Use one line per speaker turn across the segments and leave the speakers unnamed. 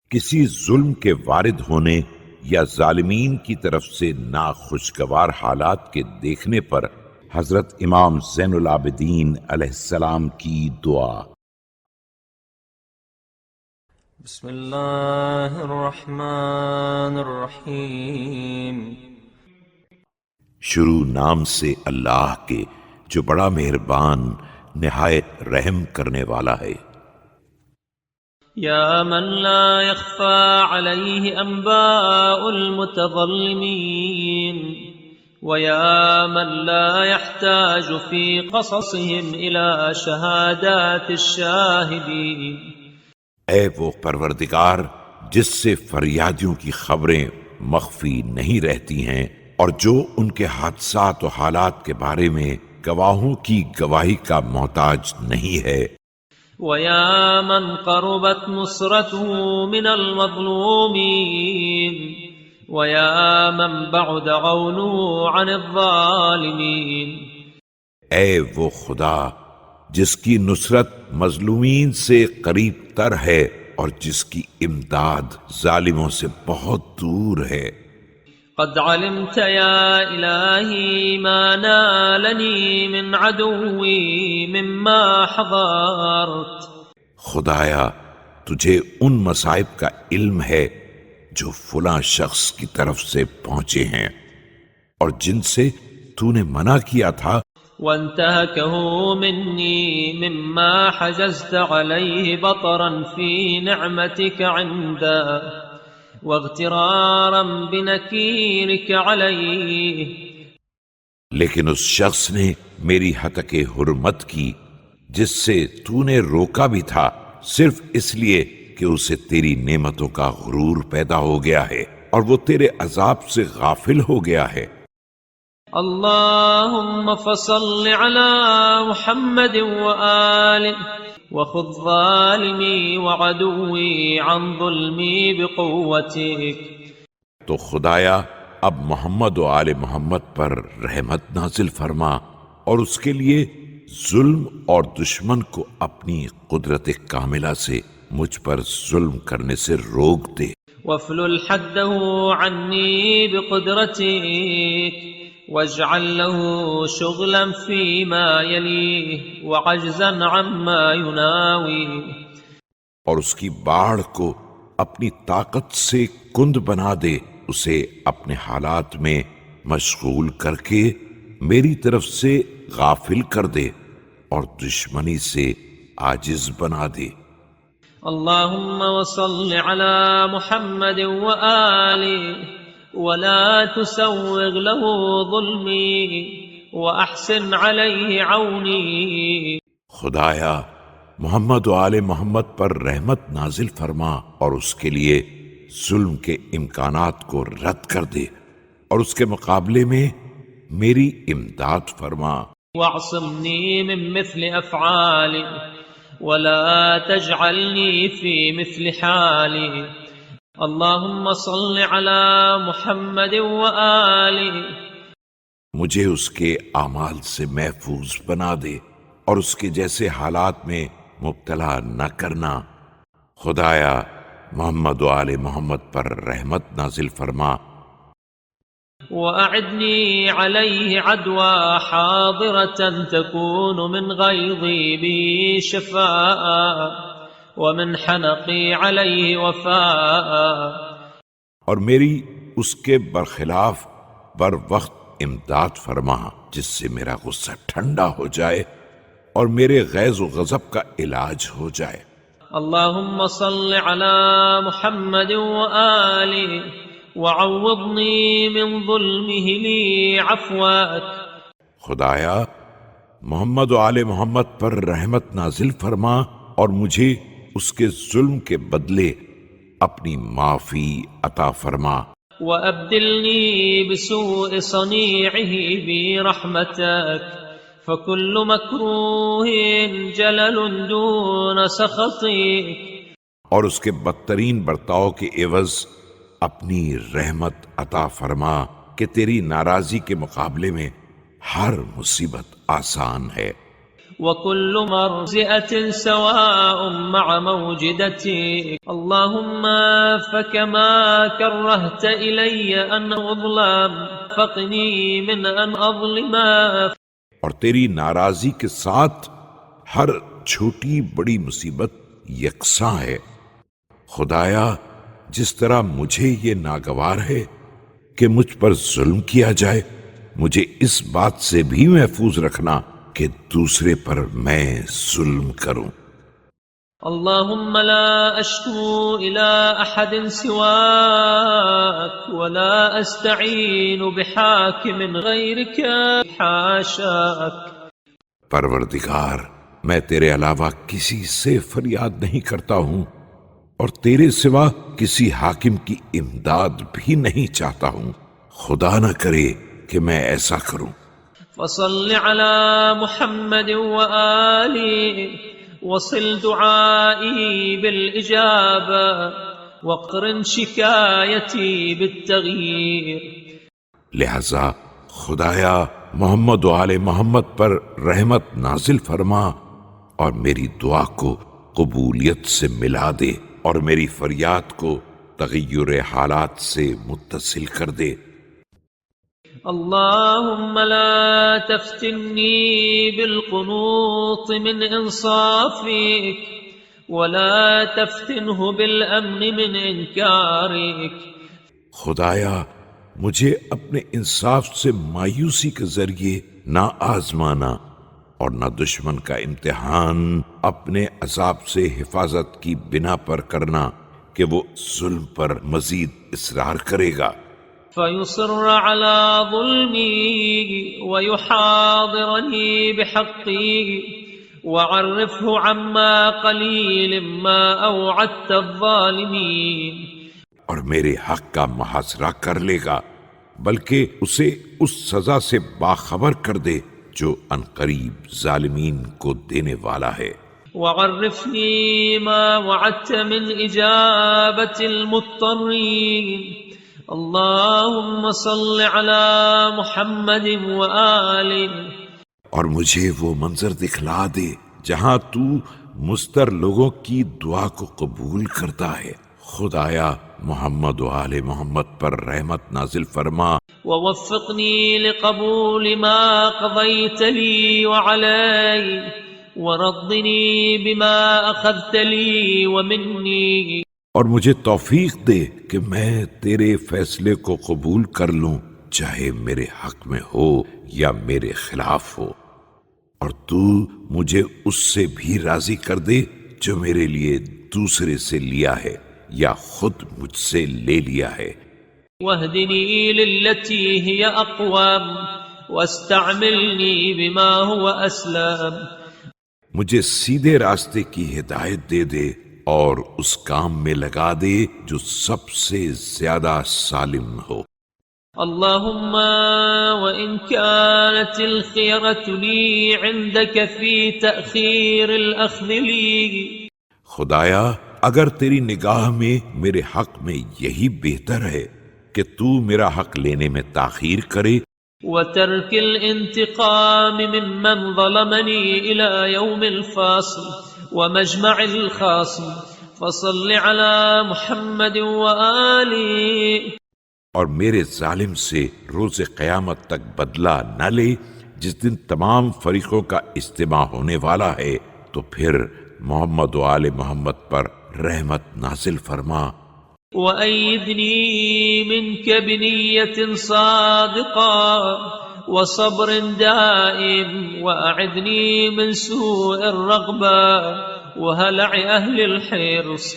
کسی ظلم کے وارد ہونے یا ظالمین کی طرف سے ناخوشگوار حالات کے دیکھنے پر حضرت امام زین العابدین علیہ السلام کی دعا۔
بسم اللہ الرحمن الرحیم۔
شروع نام سے اللہ کے جو بڑا مہربان نہایت رحم کرنے والا ہے۔
یا من لا يخفى عليه انباء المتظلمین ويا من لا يحتاج في قصصهم الى شهادات الشاهدین۔
اے وہ پروردگار جس سے فریادیوں کی خبریں مخفی نہیں رہتی ہیں اور جو ان کے حادثات و حالات کے بارے میں گواہوں کی گواہی کا محتاج نہیں ہے۔
وَيَا مَنْ قَرُبَتْ نُصْرَتُهُ مِنَ الْمَظْلُومِينَ وَيَا مَنْ بَعُدَ غَوْنُهُ عَنِ الظَّالِمِينَ۔
اے وہ خدا جس کی نصرت مظلومین سے قریب تر ہے اور جس کی امداد ظالموں سے بہت دور ہے۔
قد علمت یا الہی ما نالنی من عدوی مما حضرت۔
خدایا تجھے ان مصائب کا علم ہے جو فلاں شخص کی طرف سے پہنچے ہیں اور جن سے تو نے منع کیا تھا۔
وانتهكه مني مما حجزت عليه بطرا في نعمتك عنده واغترارا بنكيرك عليه۔
لیکن اس شخص نے میری ہتک حرمت کی جس سے تو نے روکا بھی تھا، صرف اس لیے کہ اسے تیری نعمتوں کا غرور پیدا ہو گیا ہے اور وہ تیرے عذاب سے غافل ہو گیا ہے۔
اللهم فصل على محمد وآله وخذ ظالمي وعدوي عن ظلمي بقوتك۔
تو خدایا اب محمد و آل محمد پر رحمت نازل فرما اور اس کے لیے ظلم اور دشمن کو اپنی قدرت کاملہ سے مجھ پر ظلم کرنے سے روک دے۔
وافلل حده عني بقدرتك واجعل له شغلا فيما يليه وعجزا عما يناوي۔
اور اس کی باڑھ کو اپنی طاقت سے کند بنا دے، اسے اپنے حالات میں مشغول کر کے میری طرف سے غافل کر دے اور دشمنی سے عاجز بنا دے۔
اللهم وصل على محمد وآله ولا تسوغ له ظلمي وأحسن عليه عوني۔
خدایا محمد و آل محمد پر رحمت نازل فرما اور اس کے لیے ظلم کے امکانات کو رد کر دے اور اس کے مقابلے میں میری امداد فرما۔
واعصمني من مثل أفعالي ولا تجعلني في مثل حالي۔ اللهم صل على محمد وآله۔
مجھے اس کے اعمال سے محفوظ بنا دے اور اس کے جیسے حالات میں مبتلا نہ کرنا۔ خدایا محمد و آل محمد پر رحمت نازل فرما۔
وأعدني عليه عدوى حاضرة تكون من غيظي بي شفاء ومن حنقي عليه وفاء۔
اور میری اس کے برخلاف بر وقت امداد فرما جس سے میرا غصہ ٹھنڈا ہو جائے اور میرے غیظ و غضب کا علاج ہو جائے۔
اللهم صل على محمد وآله وعوضني من ظلمه لي عفوك۔
خدایا محمد و آل محمد پر رحمت نازل فرما اور مجھے اس کے ظلم کے بدلے اپنی معافی عطا فرما۔
وأبدلني بسوء صنيعه برحمتك فكل مكروه جلل دون سخطك۔
اور اس کے بدترین برتاؤ کے عوض اپنی رحمت عطا فرما کہ تیری ناراضی کے مقابلے میں ہر مصیبت آسان ہے۔
وكل مرزئة سواء مع موجدتك. اللهم فكما كرهت إلي أن أظلم فقني من أن أظلم.
اور تیری ناراضی کے ساتھ ہر چھوٹی بڑی مصیبت یکساں ہے. خدایا جس طرح مجھے یہ ناگوار ہے کہ مجھ پر ظلم کیا جائے، مجھے اس بات سے بھی محفوظ رکھنا کہ دوسرے پر میں ظلم کروں.
اللهم لا أشكو إلى أحد سواك ولا أستعين بحاكم غيرك حاشاك.
پروردگار میں تیرے علاوہ کسی سے فریاد نہیں کرتا ہوں اور تیرے سوا کسی حاکم کی امداد بھی نہیں چاہتا ہوں. خدا نہ کرے کہ میں ایسا کروں.
فصل على محمد وآله وصل دعائي بالإجابة وقرن شكايتي بالتغيير.
لہذا خدایا محمد و آل محمد پر رحمت نازل فرما اور میری دعا کو قبولیت سے ملا دے اور میری فریاد کو تغیر حالات سے متصل کر دے.
اللهم لا تفتني بالقنوط من إنصافك ولا تفتنه بالأمن من إنكارك.
خدایا مجھے اپنے انصاف سے مایوسی کے ذریعے نہ آزمانا اور نہ دشمن کا امتحان اپنے عذاب سے حفاظت کی بنا پر کرنا کہ وہ ظلم پر مزید اصرار کرے گا.
فيصر على ظلمي ويحاضرني بحقي وعرفه عما قليل ما أوعدت الظالمين.
اور میرے حق کا محاصرہ کر لے گا بلکہ اسے اس سزا سے باخبر کر دے جو عنقریب ظالمین کو دینے والا ہے.
وعرفني ما وعدت من إجابة المضطرين. اللهم صل على محمد وآله.
اور مجھے وہ منظر دکھلا دے جہاں تو مضطر لوگوں کی دعا کو قبول کرتا ہے. خدایا محمد و آل محمد پر رحمت نازل فرما.
ووفقني لقبول ما قضيت لي وعلي ورضني بما أخذت لي ومني.
اور مجھے توفیق دے کہ میں تیرے فیصلے کو قبول کر لوں چاہے میرے حق میں ہو یا میرے خلاف ہو، اور تو مجھے اس سے بھی راضی کر دے جو میرے لیے دوسرے سے لیا ہے یا خود مجھ سے لے لیا ہے.
واهدني للتي هي أقوم واستعملني بما هو أسلم.
مجھے سیدھے راستے کی ہدایت دے دے اور اس کام میں لگا دے جو سب سے زیادہ سالم ہو.
اللهم وإن كانت الخيرة لي عندك في تأخير الأخذ لي.
خدایا اگر تیری نگاہ میں میرے حق میں یہی بہتر ہے کہ تو میرا حق لینے میں تاخیر کرے
وترك الانتقام ممن ظلمني إلى يوم الفاصل ومجمع الخاصم فصل على محمد وآله.
اور میرے ظالم سے روز قیامت تک بدلہ نہ لے جس دن تمام فریقوں کا اجتماع ہونے والا ہے، تو پھر محمد و آل محمد پر رحمت نازل فرما.
وأيدني منك بنية صادقة وصبر دائم وأعذني من سوء الرغبة وهلع أهل الحرص.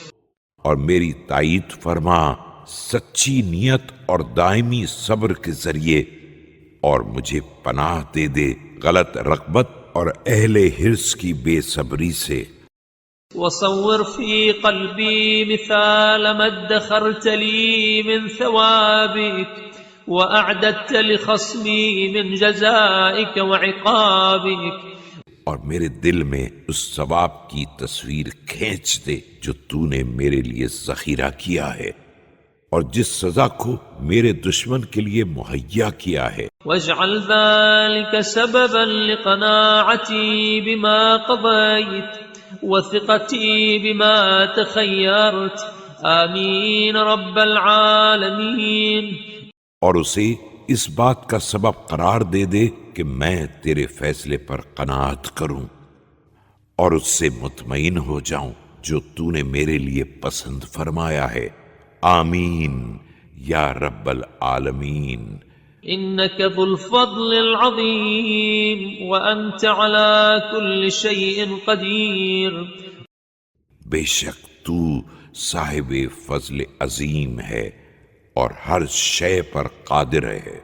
اور میری تائید فرما سچی نیت اور دائمی صبر کے ذریعے، اور مجھے پناہ دے دے غلط رغبت اور اہل حرص کی بے صبری سے.
وصور في قلبي مثال ما ادخرت لي من ثوابك وأعددت لخصمي من جزائك وعقابك.
اور میرے دل میں اس ثواب کی تصویر کھینچ دے جو تو نے میرے لیے ذخیرہ کیا ہے، اور جس سزا کو میرے دشمن کے لیے مہیا کیا ہے،
واجعل ذلك سببا لقناعتي بما قضيت وثقتي بما تخيرت آمين رب العالمين.
اور اسے اس بات کا سبب قرار دے دے کہ میں تیرے فیصلے پر قناعت کروں اور اس سے مطمئن ہو جاؤں جو تو نے میرے لیے پسند فرمایا ہے. آمین یا رب العالمین.
إنك ذو الفضل العظيم وأنت على كل شيء قدير.
بے شک تو صاحب فضل عظیم ہے اور ہر شے پر قادر ہے.